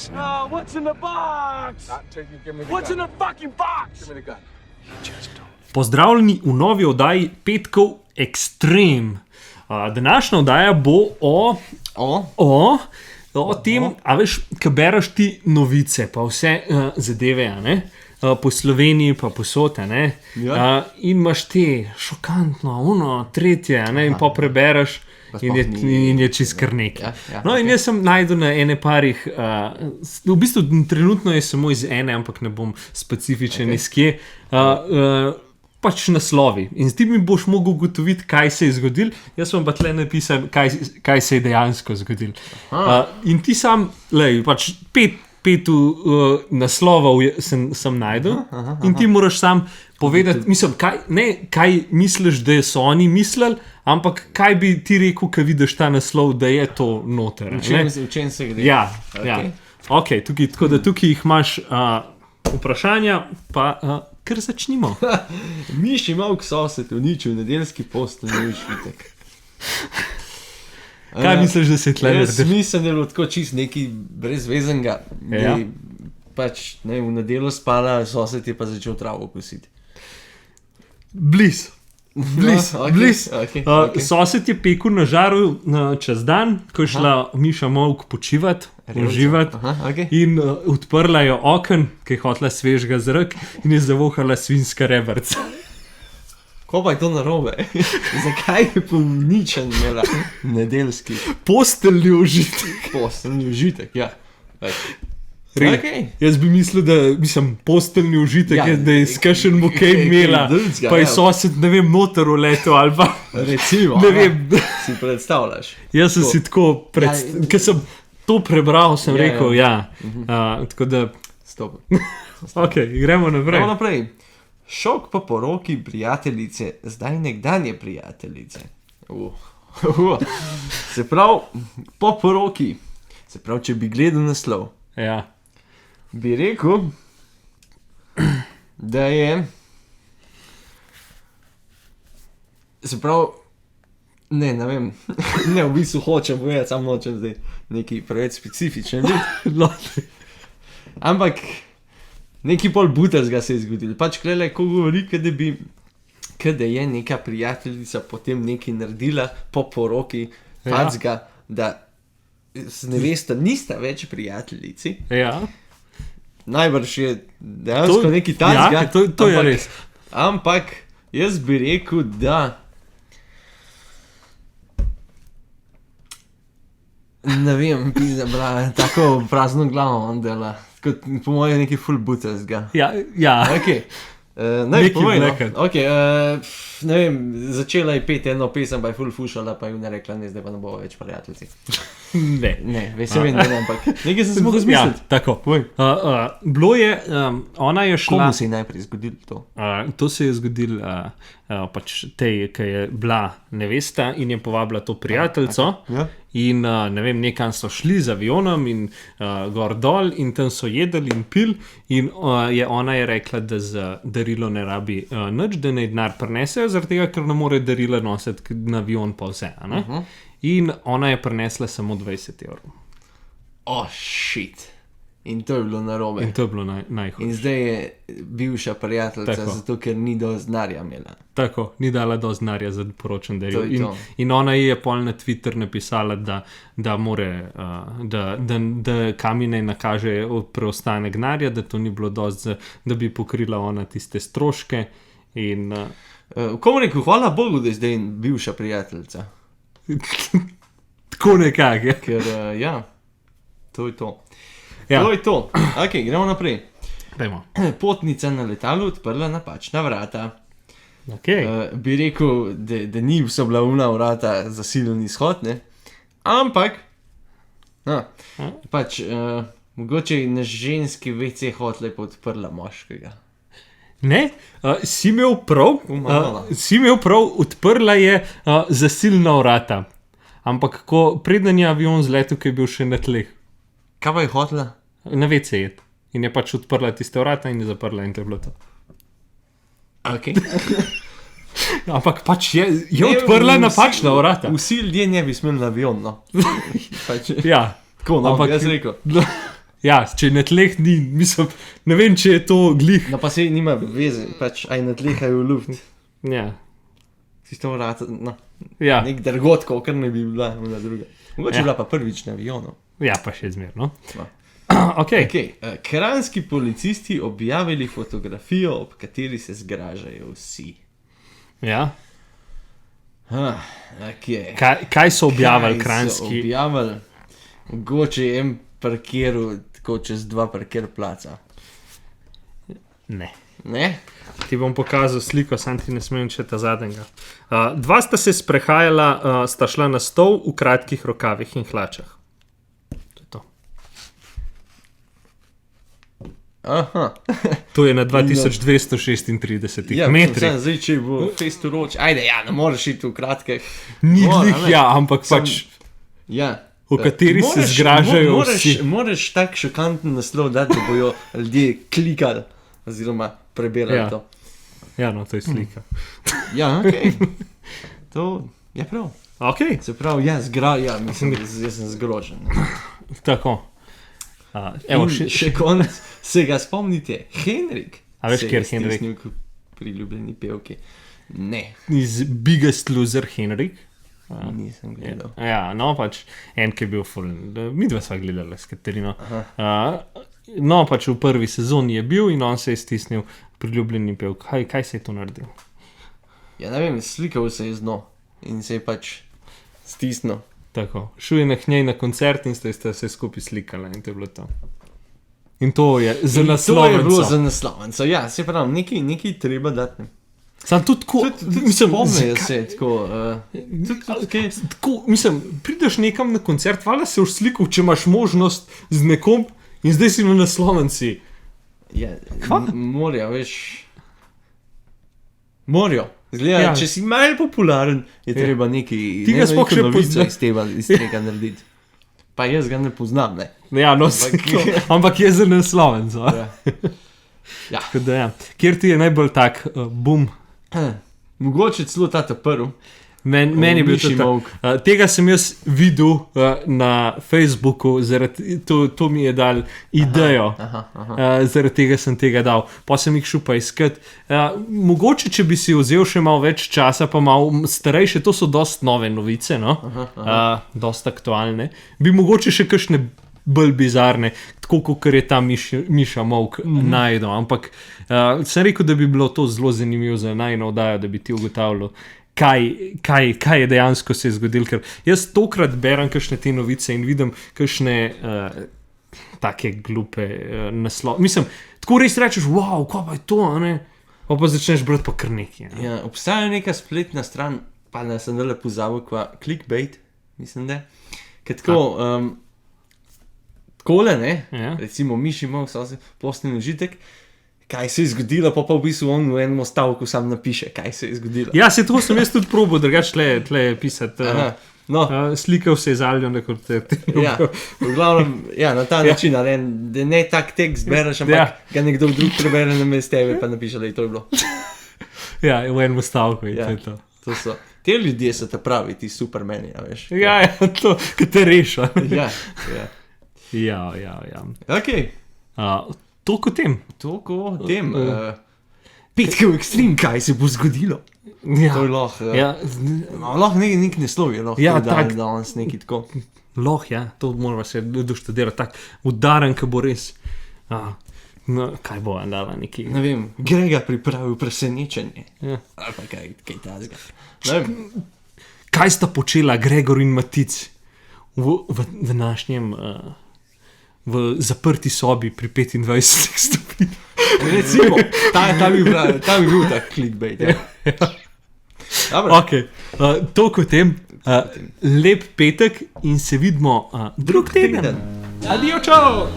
box. No, what's in the box? What's in the fucking box? Give me the gun. Pozdravljeni v novi oddaji Petkov Extreme. Današnja oddaja bo o tem, a veš, ko bereš ti novice, pa vse zadeve, ne? Po Sloveniji, pa posod, ne? In imaš te šokantno, tretje, ne? In pa prebereš in je čist kar nekaj. No, in jaz sem najdel na ene parih, v bistvu trenutno je samo iz ene, ampak ne bom specifičen iz kje, pač naslovi. In ti mi boš mogel ugotoviti, kaj se je zgodil. Jaz sem pa tle napisal, kaj se je dejansko zgodil. In ti sam, pač pet naslovov sem najdel in ti moraš sam povedati, mislim, kaj misliš, da so oni mislili, ampak kaj bi ti rekel, ko vidiš ta naslov, da je to noter. V čem se gre? Ja. Ok, tako da tukaj jih imaš vprašanja, pa kar začnimo. Miši Mavk sosed uničil nedeljski postelni užitek. Kaj misliš, da se je tle naredil? Jaz mislim, da je bilo tako čist nekaj brezvezenega. Pač v nedeljo spala, sosed je pa začel travo kositi. Bliz. Sosed je pekel na žaru čez dan, ko je šla Miša Mavk počivati, uživati, in odprla je oken, ki je hotela svežega zrak, in je zavohala svinjska rebrca. Ko pa je to narobe? Zakaj je uničen imela nedeljski? Posteljni užitek. Posteljni užitek, ja. Jaz bi mislil, da posteljni užitek je, da je skašen mu kaj imela, pa je sosed, ne vem, noter uletel ali pa... Recimo, ne vem. Si predstavljaš. Jaz sem si tako, ker sem to prebral, sem rekel, tako da... Stop. Ok, gremo naprej. Šok po poroki prijateljice, zdaj nekdanje prijateljice. Se pravi, po poroki, se pravi, če bi gledal naslov, bi rekel, da je, se pravi, ne vem, v bistvu hočem povedati, samo nočem zdaj nekaj preveč specifičen, ampak nekaj pol butazga se je zgodil. Pač klele, ko govori, da je neka prijateljica potem nekaj naredila po poroki, pacga, da se nevesta nista več prijateljici. Ja. Najbrž je dejansko nekaj tacga. Ja, to je res. Ampak jaz bi rekel, da ne vem, tako prazno glavo on dela. Po mojem je nekaj full butazga. Ja. Ok. Ne vem, začela je peti eno pesem, pa je full fušala, pa je ne rekla, ne, zdaj pa ne bo več prijateljci. Ne, se vem, da ne, ampak nekaj sem se mogel zmisliti. Ja, tako. Bilo je, ona je šla... Komu se je najprej zgodilo to? To se je zgodilo pač tej, ki je bila nevesta in je povabila to prijateljco. In ne vem, nekam so šli z avionom in gor dol in tam so jedli in pil in ona je rekla, da za darilo ne rabi nič, da naj denar prinesejo, zaradi tega, ker ne more darila nositi na avion pa vse. In ona je prinesla samo 20 evrov. Oh, shit. In to je bilo narobe. In to je bilo najhujše. In zdaj je bivša prijateljica, zato ker ni dosti denarja imela. Tako, ni dala dosti denarja za poročen daril. In ona je pol na Twitter napisala, da more, da Kamine nakaže preostanek denarja, da to ni bilo dosti, da bi pokrila ona tiste stroške. Komu rekel, hvala Bogu, da je zdaj bivša prijateljica. Tako nekako. Ker, to je to. To je to. Ok, gremo naprej. Dajmo. Potnica na letalu odprla napačna vrata. Bi rekel, da ni vsa bila una vrata za silen izhod, ne? Ampak, pač, mogoče je na ženski WC hotle pa odprla moškega. Ne, si imel prav, odprla je zasilna vrata. Ampak, preden je avion zletel, ki je bil še na tleh. Kaj pa je hotela? Na WC je. In je pač odprla tiste vrata in je zaprla in to je bilo to. Ok. Ampak pač je odprla napačna vrata. Vsi ljudje ne bi smeli na avion, no. Ja. Tako, no, jaz rekel. Ja, če na tleh ni, mislim, ne vem, če je to glih. No pa se nima veze, pač aj na tleh, aj v luft. Ja, Si to vrata, no, ja, nek drgotko, kar ne bi bila ona druga. Mogoče je bila pa prvič na avionu. ja pa še zmerno. No. Okay. Okay. Kranjski policisti objavili fotografijo, ob kateri se zgražajo vsi. Ja. Okay. Kaj so objavili Kaj so kranjski? objavili? Mogoče je en parkiral tako čez 2 parkir placa. Ne. Ne? Ti bom pokazal sliko, sam ti ne smem če ta zadnjega. Dva sta se sprehajala, sta šla na stol v kratkih rokavih in hlačah. To je to. Aha. To je na 2236 Ja, metrih. zdaj, če bo face to roč, ajde, ja, ne moreš iti v kratke. Ni Mora, glih, ne. ja, ampak Sam- pač Ja. v kateri se zgražajo vsi. Moraš tak šokanten naslov dati, da bojo ljudje klikali, oziroma preberali Ja. to. Ja, no, to je slika. Ja, ok. To je prav. Ok, Se pravi, ja, mislim, jaz sem zgrožen. tako. Evo, Še konec, se ga spomnite, Henrik. A veš, se kjer je Henrik? stisnil k priljubljeni pevki. Ne, iz Biggest Loser Henrik. nisem gledal. Ja, no, pač en, ki je bil full. Mi dva sva gledala s Katarino. No, pač v prvi sezoni je bil in on se je stisnil priljubljeni pevk. Kaj se je to naredil? Ja, ne vem, slikal se je z dno in se je pač stisnil. Tako, šel je na njej na koncert in sta se skupaj slikala in to je bilo to. In to je za To je bilo naslovnico. za naslovnico, ja, se pravi, nekaj treba dati. Sam tudi tako, mislim, Spomnijo zakaj- se tako. Tako, mislim, prideš nekam na koncert, hvala se už slikal, če imaš možnost z nekom in zdaj si na naslovnici. Ja, Kva? morajo, veš. Morajo. Zgleda, Ja. če si malo popularen, je treba nekaj. Ti ga sploh še poznaš. iz tega narediti. Pa jaz ga ne poznam, ne. Ja, no, ampak je za naslovnico. Ja. Ja. Tako da ja. Kjer ti je najbolj tak boom? Mogoče celo ta prvi. Meni je bil Miši to ta. Molk. Tega sem jaz videl na Facebooku, zaradi to mi je dal idejo. Zaradi tega sem tega dal. Pa sem jih šel pa iskat. Mogoče, če bi si vzel še malo več časa, pa malo starejše, to so dost nove novice, no? Dost aktualne. Bi mogoče še kakšne bolj bizarne, tako kot je ta Miša Molk najdel. Ampak sem rekel, da bi bilo to zelo zanimivo za najno oddajo, da bi ti ugotavljal, kaj je dejansko se je zgodilo. Ker jaz tokrat berem kakšne te novice in vidim kakšne take glupe naslove. Mislim, tako res rečeš, wow, kaj pa je to, a ne? Pa začneš brati pa kar nekaj. Ne? Ja, obstaja neka spletna stran, pa ne sem dale pozabil, kva clickbait, mislim, da. Ker tako, takole, ne, Ja. recimo Miši Molk so se posnili užitek, kaj se je zgodilo, pa v bistvu on v enem stavku sam napiše, kaj se je zgodilo. Ja, se to sem jaz tudi probal, drugače tle pisati. Aha, no, Slikal se je z Aljo na koncertu. ja, v glavnem, ja, na ta način, a ne, da ne tak tekst bereš, ampak Ja. ga nekdo drug prebere na mesto tebe, pa napiše, da je to bilo. Ja, v enem stavku in Ja. to je to. To so, te ljudje so te pravi, ti supermeni, a veš. Ja, ja, to, ki te reša. Ja, ja. Ja. Ok, Toliko o tem. toliko o tem. Petkov ekstrem, kaj se bo zgodilo? Ja, To je lahko. ja, Lahko nek naslov je, lahko Ja, da tak. danes neki tako. ja, to moramo se doštudirati, tako udaren, ki bo res. No, kaj bo andala neki. Ne vem, Grega pripravil presenečenje. Ja. Ali pa kaj tazga. Ne vem, Kaj sta počela Gregor in Matic v današnjem v zaprti sobi pri 25 stopinjah? recimo, ta bi bil tak clickbait. Ja. Dobro, Okay. Toliko o tem. Lep petek in se vidimo drug teden. Adijo, čau!